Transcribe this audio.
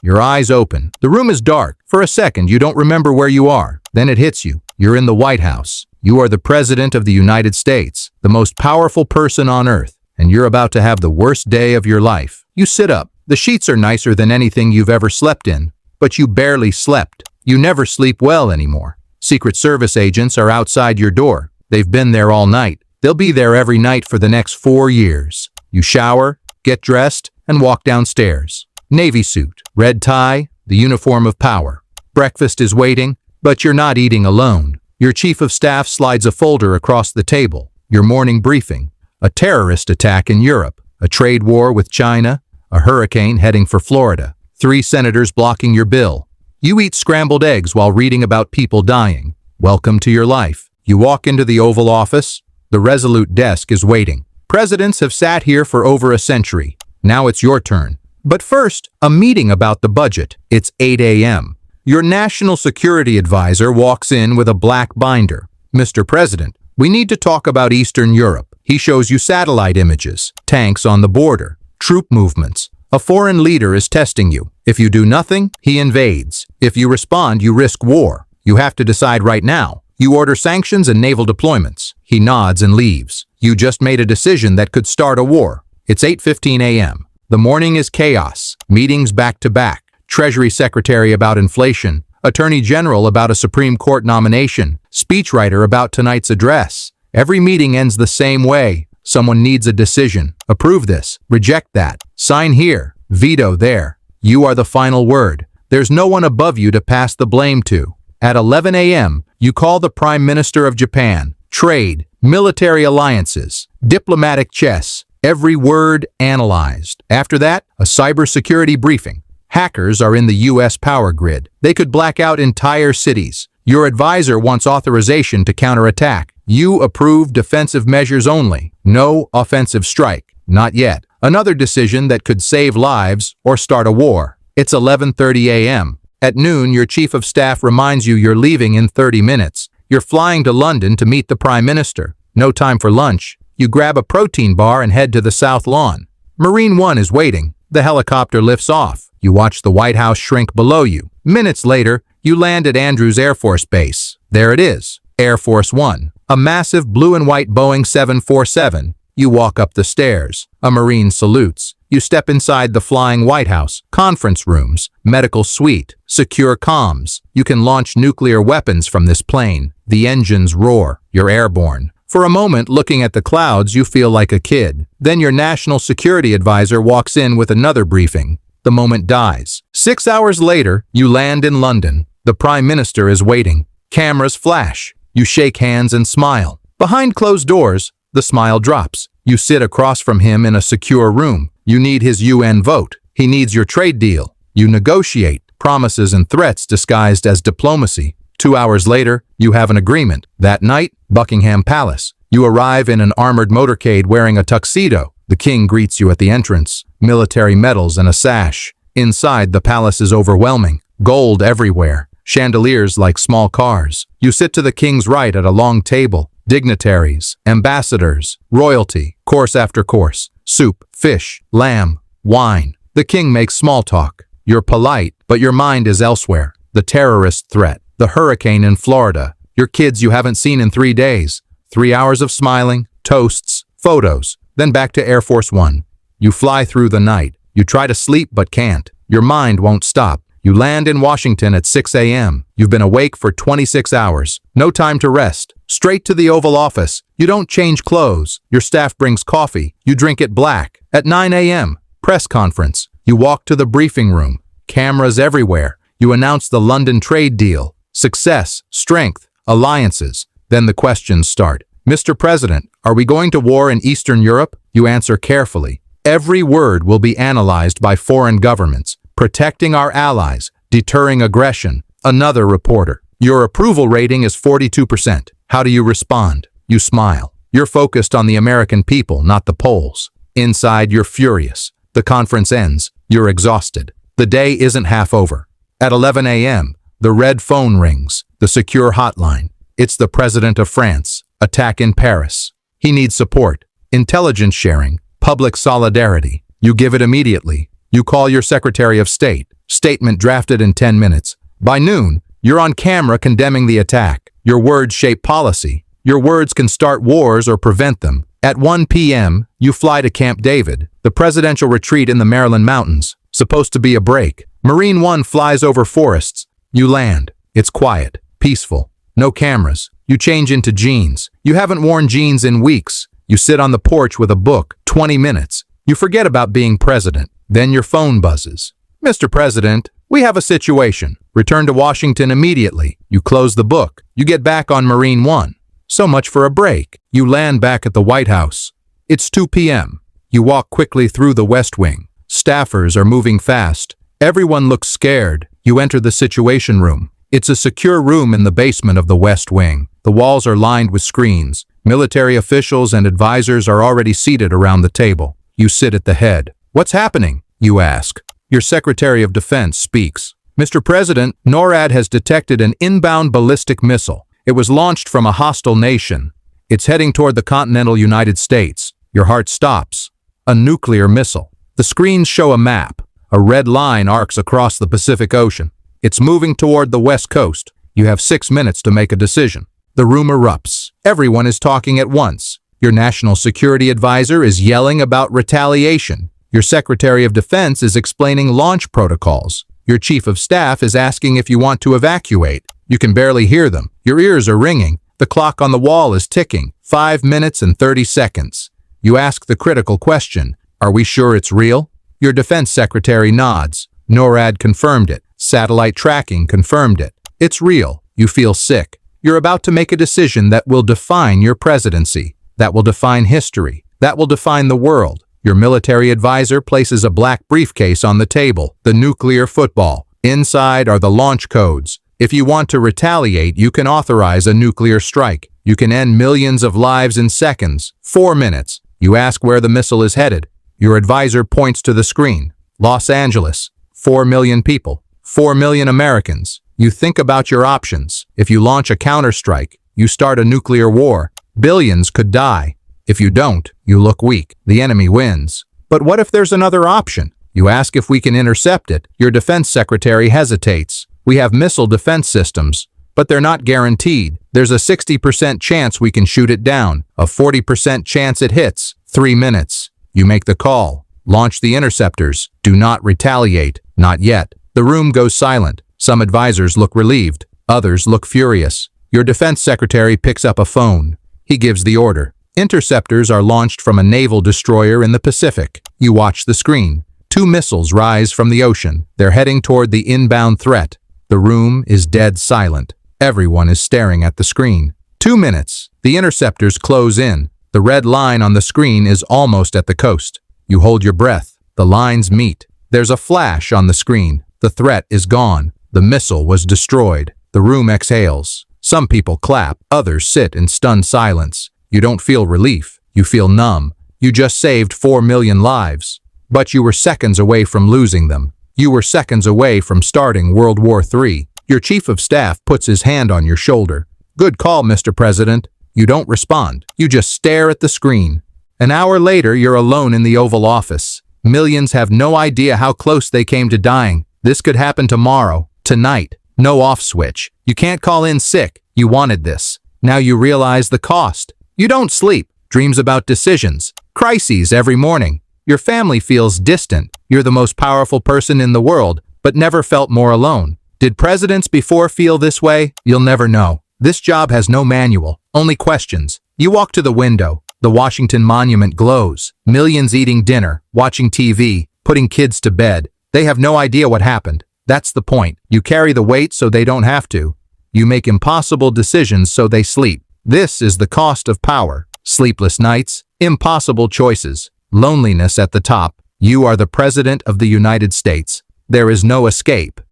Your eyes open. The room is dark. For a second, you don't remember where you are. Then it hits you. You're in the White House. You are the President of the United States, the most powerful person on earth, and you're about to have the worst day of your life. You sit up. The sheets are nicer than anything you've ever slept in, but you barely slept. You never sleep well anymore. Secret Service agents are outside your door. They've been there all night. They'll be there every night for the next 4 years. You shower, get dressed, and walk downstairs. Navy suit, red tie, the uniform of power. Breakfast is waiting, but you're not eating alone. Your chief of staff slides a folder across the table. Your morning briefing. A terrorist attack in Europe. A trade war with China. A hurricane heading for Florida. 3 senators blocking your bill. You eat scrambled eggs while reading about people dying. Welcome to your life. You walk into the Oval Office. The resolute desk is waiting. Presidents have sat here for over a century. Now it's your turn. But first, a meeting about the budget. It's 8 a.m. Your national security advisor walks in with a black binder. Mr. President, we need to talk about Eastern Europe. He shows you satellite images, tanks on the border, troop movements. A foreign leader is testing you. If you do nothing, he invades. If you respond, you risk war. You have to decide right now. You order sanctions and naval deployments. He nods and leaves. You just made a decision that could start a war. It's 8:15 a.m. The morning is chaos. Meetings back to back. Treasury Secretary about inflation. Attorney General about a Supreme Court nomination. Speechwriter about tonight's address. Every meeting ends the same way. Someone needs a decision. Approve this. Reject that. Sign here. Veto there. You are the final word. There's no one above you to pass the blame to. At 11 a.m., you call the Prime Minister of Japan. Trade, military alliances, diplomatic chess, every word analyzed. After that, a cybersecurity briefing. Hackers are in the U.S. power grid. They could black out entire cities. Your advisor wants authorization to counterattack. You approve defensive measures only. No offensive strike. Not yet. Another decision that could save lives or start a war. It's 11:30 a.m. At noon, your chief of staff reminds you you're leaving in 30 minutes. You're flying to London to meet the Prime Minister. No time for lunch. You grab a protein bar and head to the South Lawn. Marine One is waiting. The helicopter lifts off. You watch the White House shrink below you. Minutes later, you land at Andrews Air Force Base. There it is, Air Force One. A massive blue and white Boeing 747. You walk up the stairs. A Marine salutes. You step inside the flying White House, conference rooms, medical suite, secure comms. You can launch nuclear weapons from this plane. The engines roar. You're airborne. For a moment, looking at the clouds, you feel like a kid. Then your national security advisor walks in with another briefing. The moment dies. 6 hours later, you land in London. The Prime Minister is waiting. Cameras flash. You shake hands and smile. Behind closed doors, the smile drops. You sit across from him in a secure room. You need his UN vote. He needs your trade deal. You negotiate. Promises and threats disguised as diplomacy. 2 hours later, you have an agreement. That night, Buckingham Palace. You arrive in an armored motorcade wearing a tuxedo. The king greets you at the entrance. Military medals and a sash. Inside, the palace is overwhelming. Gold everywhere. Chandeliers like small cars. You sit to the king's right at a long table. Dignitaries, ambassadors, royalty, course after course. Soup, fish, lamb, wine. The king makes small talk. You're polite, but your mind is elsewhere. The terrorist threat. The hurricane in Florida. Your kids you haven't seen in 3 days. 3 hours of smiling, toasts, photos. Then back to Air Force One. You fly through the night. You try to sleep but can't. Your mind won't stop. You land in Washington at 6 a.m. You've been awake for 26 hours. No time to rest. Straight to the Oval Office. You don't change clothes. Your staff brings coffee. You drink it black. At 9 a.m., press conference. You walk to the briefing room. Cameras everywhere. You announce the London trade deal. Success, strength, alliances. Then the questions start. Mr. President, are we going to war in Eastern Europe? You answer carefully. Every word will be analyzed by foreign governments. Protecting our allies, deterring aggression. Another reporter. Your approval rating is 42%. How do you respond? You smile. You're focused on the American people, not the polls. Inside, you're furious. The conference ends. You're exhausted. The day isn't half over. At 11 a.m., the red phone rings. The secure hotline. It's the President of France. Attack in Paris. He needs support. Intelligence sharing. Public solidarity. You give it immediately. You call your Secretary of State. Statement drafted in 10 minutes. By noon, you're on camera condemning the attack. Your words shape policy. Your words can start wars or prevent them. At 1 p.m., you fly to Camp David, the presidential retreat in the Maryland mountains. Supposed to be a break. Marine One flies over forests. You land. It's quiet, peaceful. No cameras. You change into jeans. You haven't worn jeans in weeks. You sit on the porch with a book. 20 minutes. You forget about being president. Then your phone buzzes. Mr. President, we have a situation. Return to Washington immediately. You close the book. You get back on Marine One. So much for a break. You land back at the White House. It's 2 p.m. You walk quickly through the West Wing. Staffers are moving fast. Everyone looks scared. You enter the Situation Room. It's a secure room in the basement of the West Wing. The walls are lined with screens. Military officials and advisors are already seated around the table. You sit at the head. What's happening? You ask. Your Secretary of Defense speaks. Mr. President, NORAD has detected an inbound ballistic missile. It was launched from a hostile nation. It's heading toward the continental United States. Your heart stops. A nuclear missile. The screens show a map. A red line arcs across the Pacific Ocean. It's moving toward the West Coast. You have 6 minutes to make a decision. The room erupts. Everyone is talking at once. Your national security advisor is yelling about retaliation. Your Secretary of Defense is explaining launch protocols. Your Chief of Staff is asking if you want to evacuate. You can barely hear them. Your ears are ringing. The clock on the wall is ticking. 5 minutes and 30 seconds. You ask the critical question, are we sure it's real? Your Defense Secretary nods. NORAD confirmed it. Satellite tracking confirmed it. It's real. You feel sick. You're about to make a decision that will define your presidency, that will define history, that will define the world. Your military advisor places a black briefcase on the table, the nuclear football. Inside are the launch codes. If you want to retaliate, you can authorize a nuclear strike. You can end millions of lives in seconds. 4 minutes. You ask where the missile is headed. Your advisor points to the screen. Los Angeles. 4 million people. 4 million Americans. You think about your options. If you launch a counterstrike, you start a nuclear war. Billions could die. If you don't, you look weak. The enemy wins. But what if there's another option? You ask if we can intercept it. Your defense secretary hesitates. We have missile defense systems, but they're not guaranteed. There's a 60% chance we can shoot it down, a 40% chance it hits. 3 minutes. You make the call. Launch the interceptors. Do not retaliate. Not yet. The room goes silent. Some advisors look relieved. Others look furious. Your defense secretary picks up a phone. He gives the order. Interceptors are launched from a naval destroyer in the Pacific. You watch the screen. 2 missiles rise from the ocean. They're heading toward the inbound threat. The room is dead silent. Everyone is staring at the screen. 2 minutes. The interceptors close in. The red line on the screen is almost at the coast. You hold your breath. The lines meet. There's a flash on the screen. The threat is gone. The missile was destroyed. The room exhales. Some people clap. Others sit in stunned silence. You don't feel relief. You feel numb. You just saved 4 million lives. But you were seconds away from losing them. You were seconds away from starting World War III. Your Chief of Staff puts his hand on your shoulder. Good call, Mr. President. You don't respond. You just stare at the screen. An hour later, you're alone in the Oval Office. Millions have no idea how close they came to dying. This could happen tomorrow, tonight. No off switch. You can't call in sick. You wanted this. Now you realize the cost. You don't sleep. Dreams about decisions. Crises every morning. Your family feels distant. You're the most powerful person in the world, but never felt more alone. Did presidents before feel this way? You'll never know. This job has no manual, only questions. You walk to the window. The Washington Monument glows. Millions eating dinner, watching TV, putting kids to bed. They have no idea what happened. That's the point. You carry the weight so they don't have to. You make impossible decisions so they sleep. This is the cost of power. Sleepless nights, impossible choices. Loneliness at the top. You are the President of the United States. There is no escape.